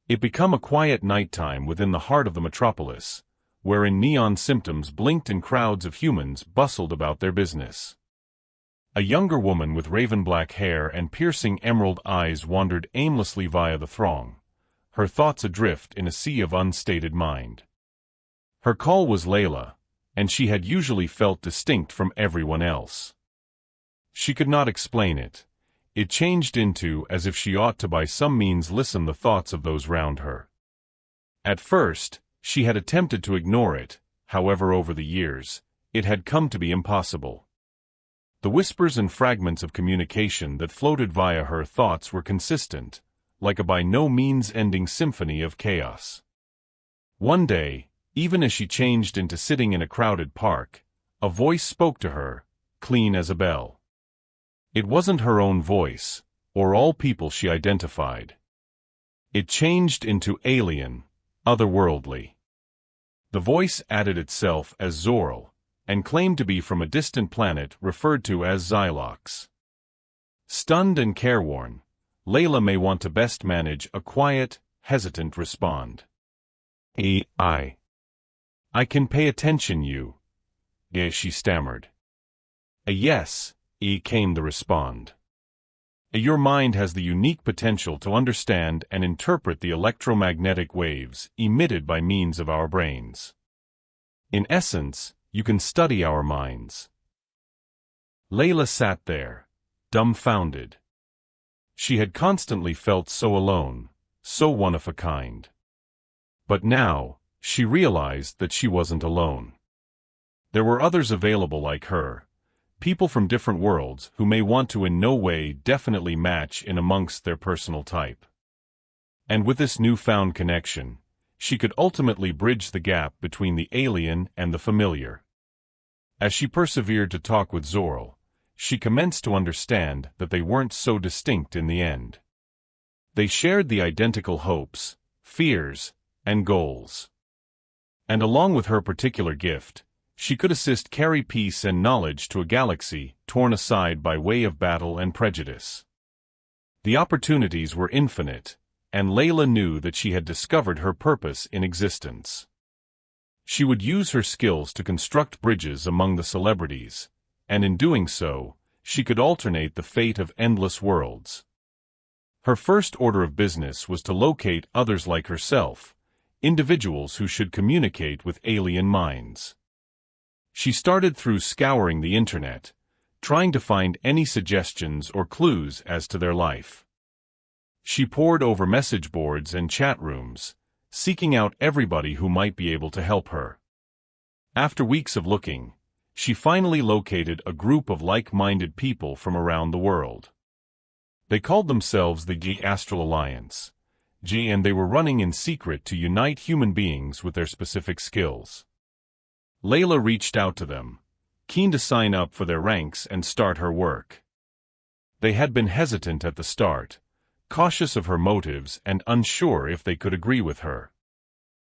It became a quiet nighttime within the heart of the metropolis, wherein neon symptoms blinked and crowds of humans bustled about their business. A younger woman with raven-black hair and piercing emerald eyes wandered aimlessly via the throng, her thoughts adrift in a sea of unstated mind. Her call was Layla, and she had usually felt distinct from everyone else. She could not explain it. It changed into as if she ought to by some means listen the thoughts of those round her. At first, she had attempted to ignore it, however over the years, it had come to be impossible. The whispers and fragments of communication that floated via her thoughts were consistent, like a by no means ending symphony of chaos. One day, even as she changed into sitting in a crowded park, a voice spoke to her, clean as a bell. It wasn't her own voice, or all people she identified. It changed into alien, otherworldly. The voice added itself as Zorl, and claimed to be from a distant planet referred to as Xylox. Stunned and careworn, Layla may want to best manage a quiet, hesitant respond. I can pay attention you. She stammered. A yes, came the respond. Your mind has the unique potential to understand and interpret the electromagnetic waves emitted by means of our brains. In essence, you can study our minds. Layla sat there, dumbfounded. She had constantly felt so alone, so one of a kind. But now, she realized that she wasn't alone. There were others available like her, people from different worlds who may want to in no way definitely match in amongst their personal type. And with this newfound connection, she could ultimately bridge the gap between the alien and the familiar. As she persevered to talk with Zorl, she commenced to understand that they weren't so distinct in the end. They shared the identical hopes, fears, and goals. And along with her particular gift, she could assist carry peace and knowledge to a galaxy torn aside by way of battle and prejudice. The opportunities were infinite, and Layla knew that she had discovered her purpose in existence. She would use her skills to construct bridges among the celebrities, and in doing so, she could alternate the fate of endless worlds. Her first order of business was to locate others like herself, individuals who should communicate with alien minds. She started through scouring the internet, trying to find any suggestions or clues as to their life. She pored over message boards and chat rooms, seeking out everybody who might be able to help her. After weeks of looking, she finally located a group of like-minded people from around the world. They called themselves the Astral Alliance, and they were running in secret to unite human beings with their specific skills. Layla reached out to them, keen to sign up for their ranks and start her work. They had been hesitant at the start, cautious of her motives and unsure if they could agree with her.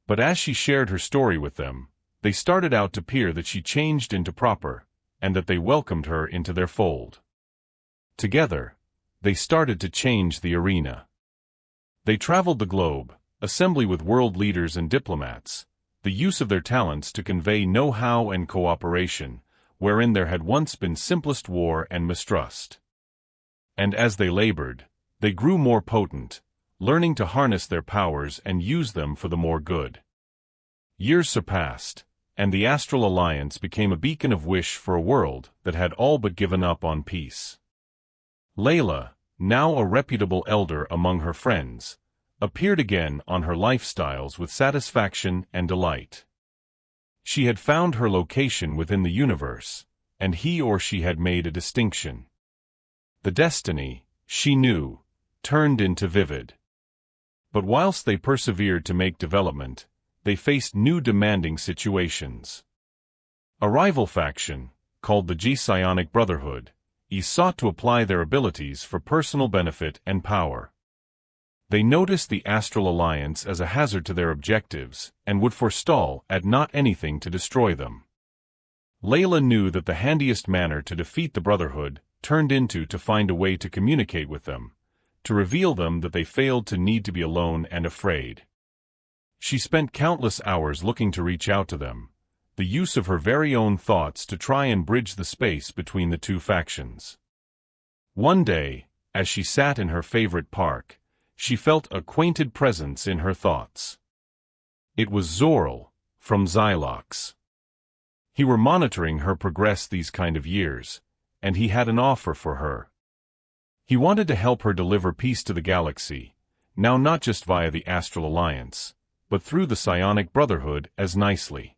But as she shared her story with them, they started out to peer that she changed into proper, and that they welcomed her into their fold. Together, they started to change the arena. They traveled the globe, assembly with world leaders and diplomats, the use of their talents to convey know-how and cooperation, wherein there had once been simplest war and mistrust. And as they labored, they grew more potent, learning to harness their powers and use them for the more good. Years surpassed, and the Astral Alliance became a beacon of wish for a world that had all but given up on peace. Layla, now a reputable elder among her friends, appeared again on her lifestyles with satisfaction and delight. She had found her location within the universe, and he or she had made a distinction. The destiny, she knew, turned into vivid. But whilst they persevered to make development, they faced new demanding situations. A rival faction, called the Psionic Brotherhood, sought to apply their abilities for personal benefit and power. They noticed the Astral Alliance as a hazard to their objectives and would forestall at not anything to destroy them. Layla knew that the handiest manner to defeat the Brotherhood turned into to find a way to communicate with them, to reveal them that they failed to need to be alone and afraid. She spent countless hours looking to reach out to them, the use of her very own thoughts to try and bridge the space between the two factions. One day, as she sat in her favorite park, she felt a acquainted presence in her thoughts. It was Zorl, from Xylox. He were monitoring her progress these kind of years, and he had an offer for her. He wanted to help her deliver peace to the galaxy, now not just via the Astral Alliance, but through the Psionic Brotherhood as nicely.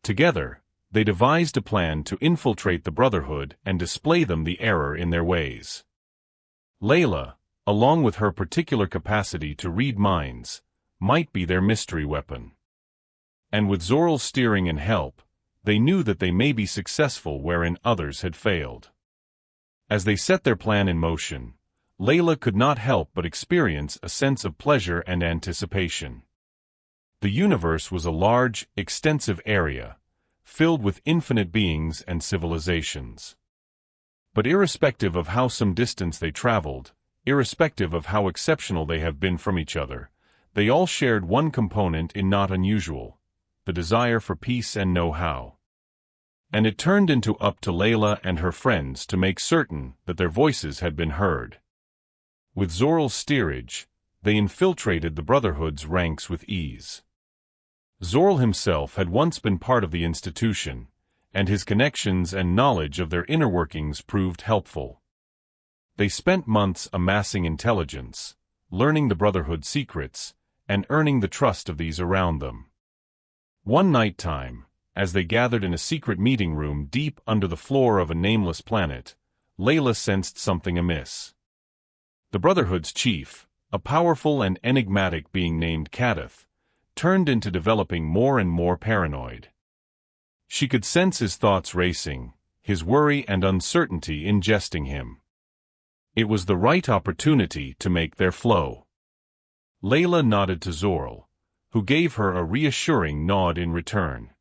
Together, they devised a plan to infiltrate the Brotherhood and display them the error in their ways. Layla, along with her particular capacity to read minds, might be their mystery weapon. And with Zorl's steering and help, they knew that they may be successful wherein others had failed. As they set their plan in motion, Layla could not help but experience a sense of pleasure and anticipation. The universe was a large, extensive area, filled with infinite beings and civilizations. But irrespective of how some distance they traveled, irrespective of how exceptional they have been from each other, they all shared one component in not unusual, the desire for peace and know-how. And it turned into up to Layla and her friends to make certain that their voices had been heard. With Zorl's steerage, they infiltrated the Brotherhood's ranks with ease. Zorl himself had once been part of the institution, and his connections and knowledge of their inner workings proved helpful. They spent months amassing intelligence, learning the Brotherhood's secrets, and earning the trust of these around them. One nighttime, as they gathered in a secret meeting room deep under the floor of a nameless planet, Layla sensed something amiss. The Brotherhood's chief, a powerful and enigmatic being named Kadath, turned into developing more and more paranoid. She could sense his thoughts racing, his worry and uncertainty ingesting him. It was the right opportunity to make their flow. Layla nodded to Zorl, who gave her a reassuring nod in return.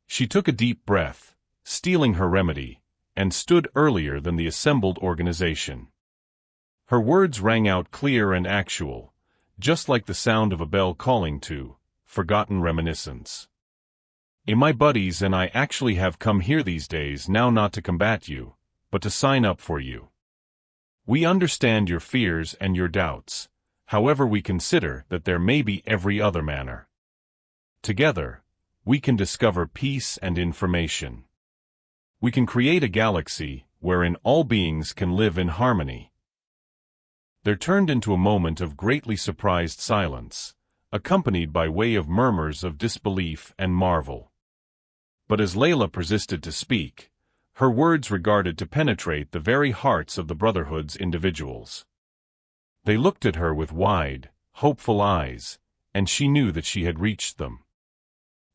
She took a deep breath, stealing her remedy, and stood earlier than the assembled organization. Her words rang out clear and actual, just like the sound of a bell calling to forgotten reminiscence. My buddies and I actually have come here these days now not to combat you, but to sign up for you. We understand your fears and your doubts, however we consider that there may be every other manner. Together, we can discover peace and information. We can create a galaxy wherein all beings can live in harmony. There turned into a moment of greatly surprised silence, accompanied by way of murmurs of disbelief and marvel. But as Layla persisted to speak, her words regarded to penetrate the very hearts of the Brotherhood's individuals. They looked at her with wide, hopeful eyes, and she knew that she had reached them.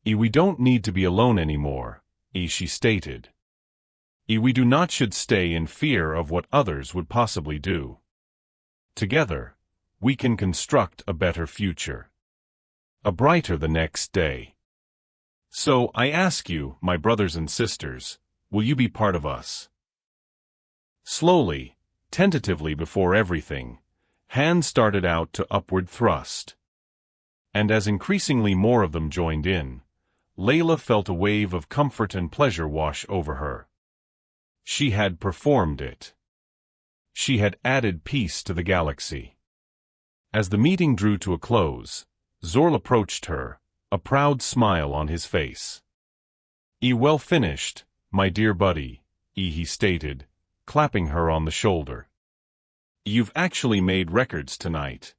We don't need to be alone anymore, she stated. We do not should stay in fear of what others would possibly do. Together, we can construct a better future. A brighter the next day. So I ask you, my brothers and sisters, will you be part of us? Slowly, tentatively before everything, hands started out to upward thrust. And as increasingly more of them joined in, Layla felt a wave of comfort and pleasure wash over her. She had performed it. She had added peace to the galaxy. As the meeting drew to a close, Zorl approached her, a proud smile on his face. Well finished, my dear buddy, he stated, clapping her on the shoulder. You've actually made records tonight.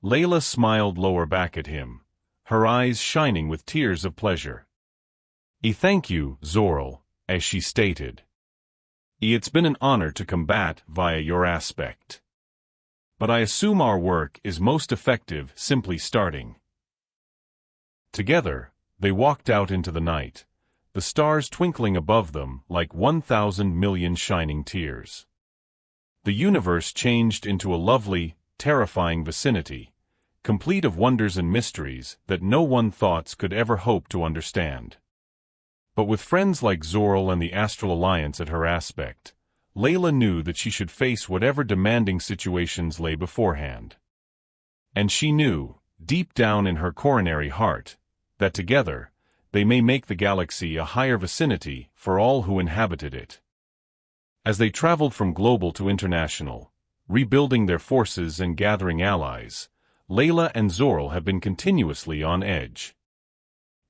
Layla smiled lower back at him, her eyes shining with tears of pleasure. Thank you, Zorl, as she stated. It's been an honor to combat via your aspect. But I assume our work is most effective simply starting. Together, they walked out into the night, the stars twinkling above them like 1,000 million shining tears. The universe changed into a lovely, terrifying vicinity, complete of wonders and mysteries that no one thoughts could ever hope to understand. But with friends like Zorl and the Astral Alliance at her aspect, Layla knew that she should face whatever demanding situations lay beforehand. And she knew, deep down in her coronary heart, that together, they may make the galaxy a higher vicinity for all who inhabited it. As they traveled from global to international, rebuilding their forces and gathering allies, Layla and Zoral have been continuously on edge.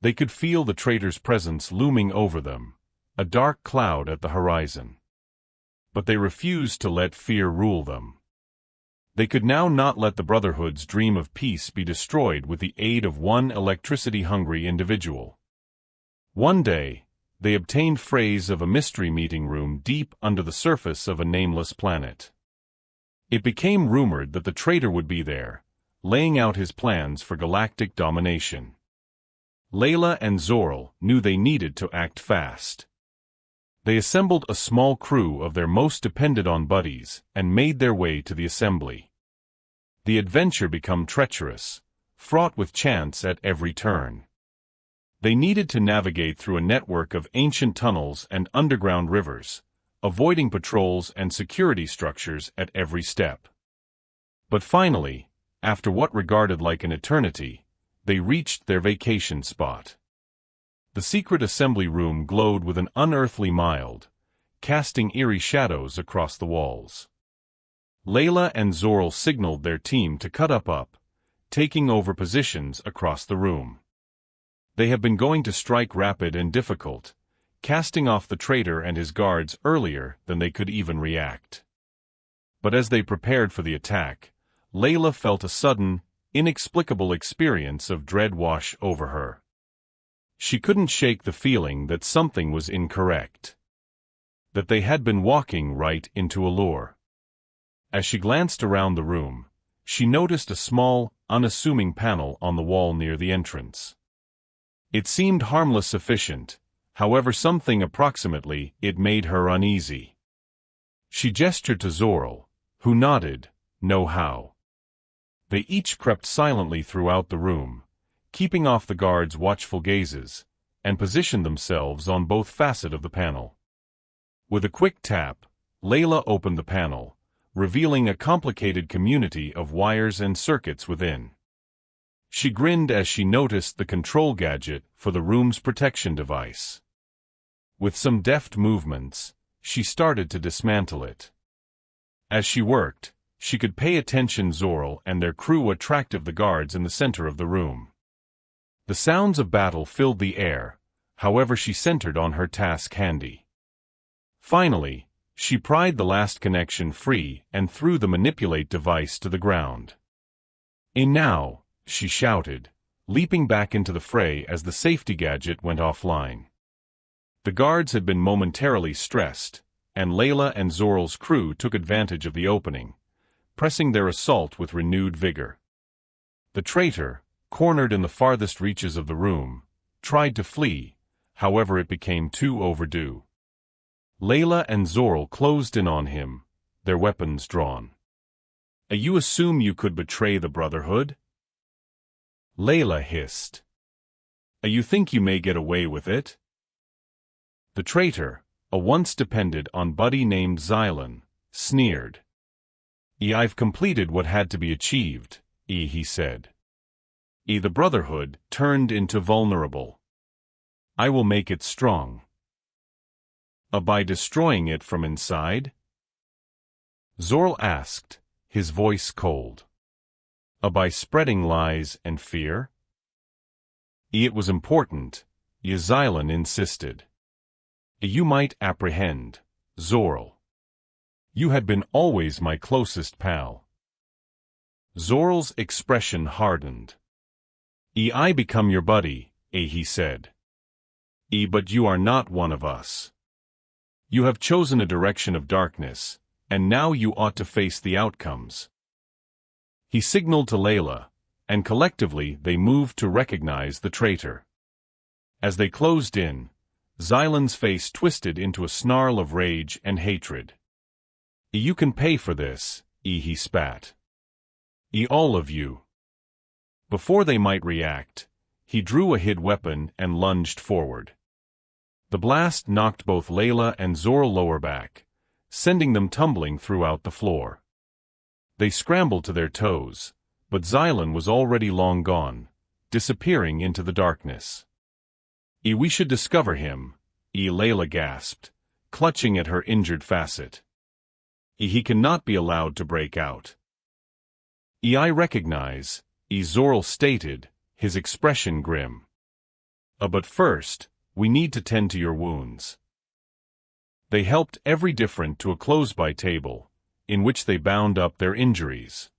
They could feel the traitor's presence looming over them, a dark cloud at the horizon. But they refused to let fear rule them. They could now not let the Brotherhood's dream of peace be destroyed with the aid of one electricity-hungry individual. One day, they obtained phrase of a mystery meeting room deep under the surface of a nameless planet. It became rumored that the traitor would be there, laying out his plans for galactic domination. Layla and Zoral knew they needed to act fast. They assembled a small crew of their most depended-on buddies and made their way to the assembly. The adventure became treacherous, fraught with chance at every turn. They needed to navigate through a network of ancient tunnels and underground rivers, avoiding patrols and security structures at every step. But finally, after what regarded like an eternity, they reached their vacation spot. The secret assembly room glowed with an unearthly mild, casting eerie shadows across the walls. Layla and Zoral signaled their team to cut up, taking over positions across the room. They have been going to strike rapid and difficult, casting off the traitor and his guards earlier than they could even react. But as they prepared for the attack, Layla felt a sudden, inexplicable experience of dread wash over her. She couldn't shake the feeling that something was incorrect. That they had been walking right into a lure. As she glanced around the room, she noticed a small, unassuming panel on the wall near the entrance. It seemed harmless sufficient, however something approximately it made her uneasy. She gestured to Zoral, who nodded, "Know how." They each crept silently throughout the room, keeping off the guards' watchful gazes, and positioned themselves on both facets of the panel. With a quick tap, Layla opened the panel, revealing a complicated community of wires and circuits within. She grinned as she noticed the control gadget for the room's protection device. With some deft movements, she started to dismantle it. As she worked, she could pay attention Zoral and their crew attracted the guards in the center of the room. The sounds of battle filled the air, however she centered on her task handy. Finally, she pried the last connection free and threw the manipulate device to the ground. "In now," she shouted, leaping back into the fray as the safety gadget went offline. The guards had been momentarily stressed, and Layla and Zoral's crew took advantage of the opening, pressing their assault with renewed vigor. The traitor, cornered in the farthest reaches of the room, tried to flee, however it became too overdue. Layla and Zoral closed in on him, their weapons drawn. "You assume you could betray the Brotherhood?" Layla hissed. "You think you may get away with it?" The traitor, a once depended-on buddy named Xylan, sneered. "I've completed what had to be achieved," he said. The Brotherhood turned into vulnerable. "I will make it strong." By destroying it from inside?" Zoral asked, his voice cold. By spreading lies and fear?" "It was important," Xylan insisted. "You might apprehend, Zoral. You had been always my closest pal." Zoral's expression hardened. "I become your buddy," he said. "But you are not one of us. You have chosen a direction of darkness, and now you ought to face the outcomes." He signaled to Layla, and collectively they moved to recognize the traitor. As they closed in, Xylan's face twisted into a snarl of rage and hatred. "You can pay for this," he spat. "All of you." Before they might react, he drew a hid weapon and lunged forward. The blast knocked both Layla and Zoral lower back, sending them tumbling throughout the floor. They scrambled to their toes, but Xylan was already long gone, disappearing into the darkness. We should discover him, Layla gasped, clutching at her injured facet. He cannot be allowed to break out. I recognize, Zoral stated, his expression grim. But first, we need to tend to your wounds. They helped every different to a close-by table, in which they bound up their injuries.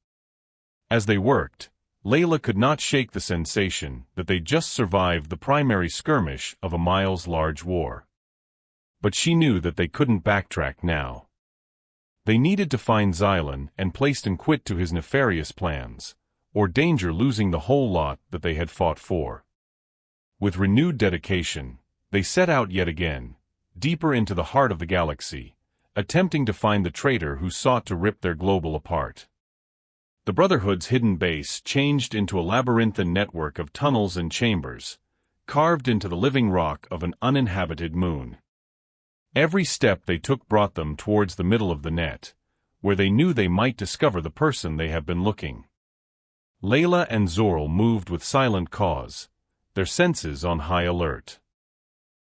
As they worked, Layla could not shake the sensation that they just survived the primary skirmish of a miles-large war. But she knew that they couldn't backtrack now. They needed to find Xylan and place and quit to his nefarious plans, or danger losing the whole lot that they had fought for. With renewed dedication, they set out yet again, deeper into the heart of the galaxy, attempting to find the traitor who sought to rip their global apart. The Brotherhood's hidden base changed into a labyrinthine network of tunnels and chambers, carved into the living rock of an uninhabited moon. Every step they took brought them towards the middle of the net, where they knew they might discover the person they have been looking. Layla and Zoral moved with silent cause, their senses on high alert.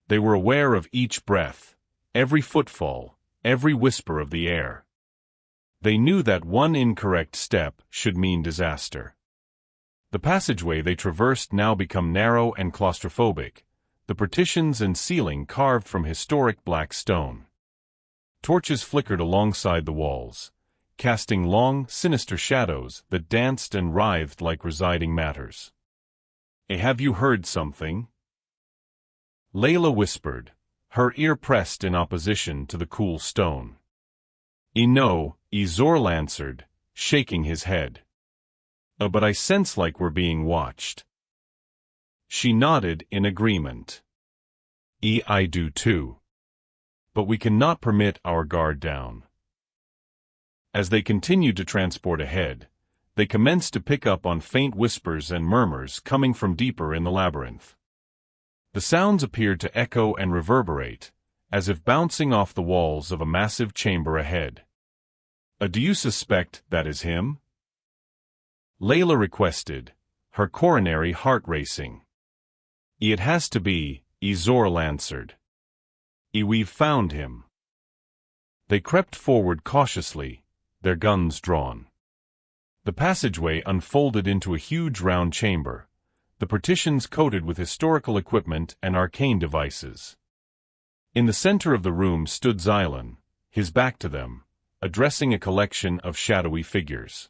They were aware of each breath, every footfall, every whisper of the air. They knew that one incorrect step should mean disaster. The passageway they traversed now became narrow and claustrophobic, the partitions and ceiling carved from historic black stone. Torches flickered alongside the walls, casting long, sinister shadows that danced and writhed like residing matters. Have you heard something? Layla whispered, her ear pressed in opposition to the cool stone. No, Zoral answered, shaking his head. But I sense like we're being watched. She nodded in agreement. I do too. But we cannot permit our guard down. As they continued to transport ahead, they commenced to pick up on faint whispers and murmurs coming from deeper in the labyrinth. The sounds appeared to echo and reverberate, as if bouncing off the walls of a massive chamber ahead. Do you suspect that is him? Layla requested, her coronary heart racing. It has to be, Zoral answered. We've found him. They crept forward cautiously, their guns drawn. The passageway unfolded into a huge round chamber, the partitions coated with historical equipment and arcane devices. In the center of the room stood Xylan, his back to them, addressing a collection of shadowy figures.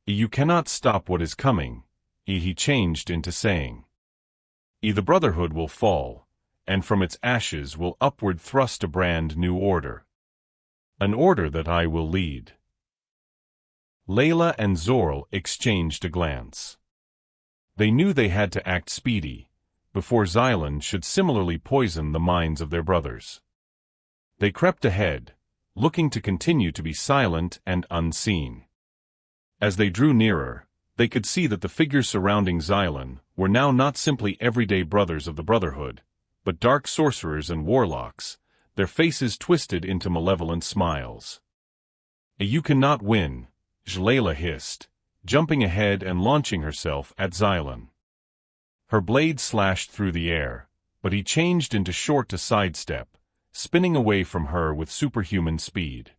You cannot stop what is coming, he changed into saying. The Brotherhood will fall, and from its ashes will upward thrust a brand new order. An order that I will lead. Layla and Zoral exchanged a glance. They knew they had to act speedy, before Xylan should similarly poison the minds of their brothers. They crept ahead, looking to continue to be silent and unseen. As they drew nearer, they could see that the figures surrounding Xylan were now not simply everyday brothers of the Brotherhood, but dark sorcerers and warlocks, their faces twisted into malevolent smiles. You cannot win, Layla hissed, jumping ahead and launching herself at Xylan. Her blade slashed through the air, but he changed into short to sidestep, spinning away from her with superhuman speed.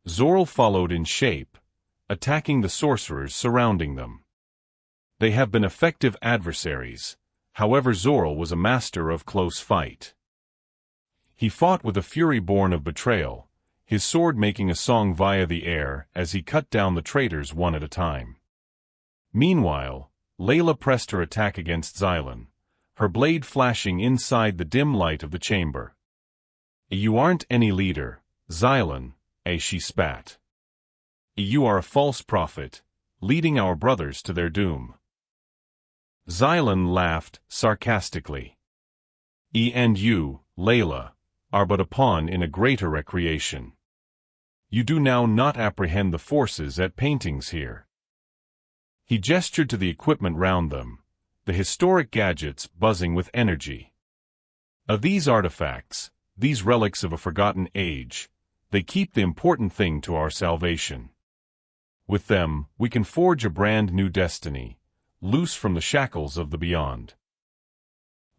Zoral followed in shape, attacking the sorcerers surrounding them. They have been effective adversaries, however Zoral was a master of close fight. He fought with a fury born of betrayal, his sword making a song via the air as he cut down the traitors one at a time. Meanwhile, Layla pressed her attack against Xylan, her blade flashing inside the dim light of the chamber. You aren't any leader, Xylan, she spat. You are a false prophet, leading our brothers to their doom. Xylan laughed sarcastically. And you, Layla, are but a pawn in a greater recreation. You do now not apprehend the forces at paintings here. He gestured to the equipment round them, the historic gadgets buzzing with energy. Of these artifacts, these relics of a forgotten age, they keep the important thing to our salvation. With them, we can forge a brand new destiny, loose from the shackles of the beyond.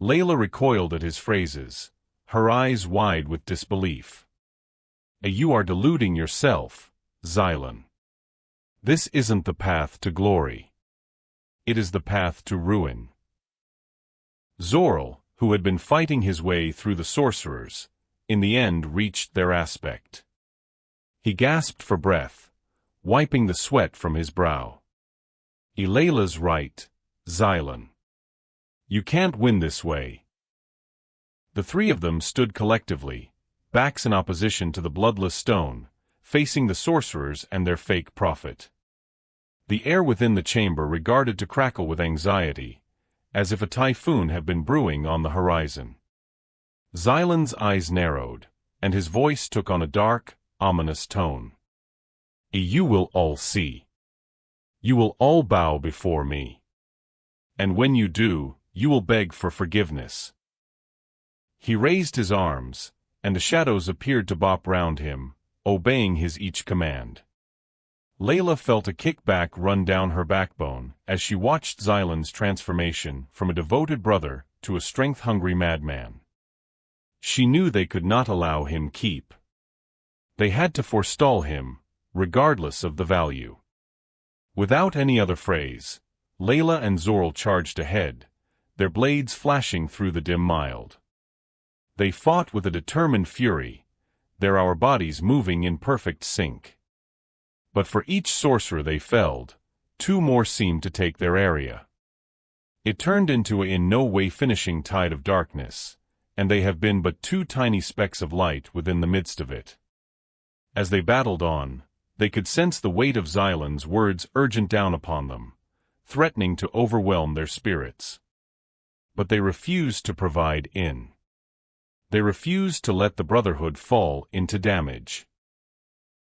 Layla recoiled at his phrases, her eyes wide with disbelief. You are deluding yourself, Xylan. This isn't the path to glory. It is the path to ruin. Zorl, who had been fighting his way through the sorcerers, in the end reached their aspect. He gasped for breath, wiping the sweat from his brow. Layla's right, Xylan. You can't win this way. The three of them stood collectively, backs in opposition to the bloodless stone, facing the sorcerers and their fake prophet. The air within the chamber regarded to crackle with anxiety, as if a typhoon had been brewing on the horizon. Xylan's eyes narrowed, and his voice took on a dark, ominous tone. You will all see. You will all bow before me. And when you do, you will beg for forgiveness. He raised his arms, and the shadows appeared to bop round him, obeying his each command. Layla felt a kickback run down her backbone as she watched Xylan's transformation from a devoted brother to a strength-hungry madman. She knew they could not allow him keep. They had to forestall him, regardless of the value. Without any other phrase, Layla and Zorl charged ahead, their blades flashing through the dim mild. They fought with a determined fury, their bodies moving in perfect sync. But for each sorcerer they felled, two more seemed to take their area. It turned into a in no way finishing tide of darkness, and they have been but two tiny specks of light within the midst of it. As they battled on, they could sense the weight of Xylan's words urgent down upon them, threatening to overwhelm their spirits. But they refused to provide in. They refused to let the Brotherhood fall into damage.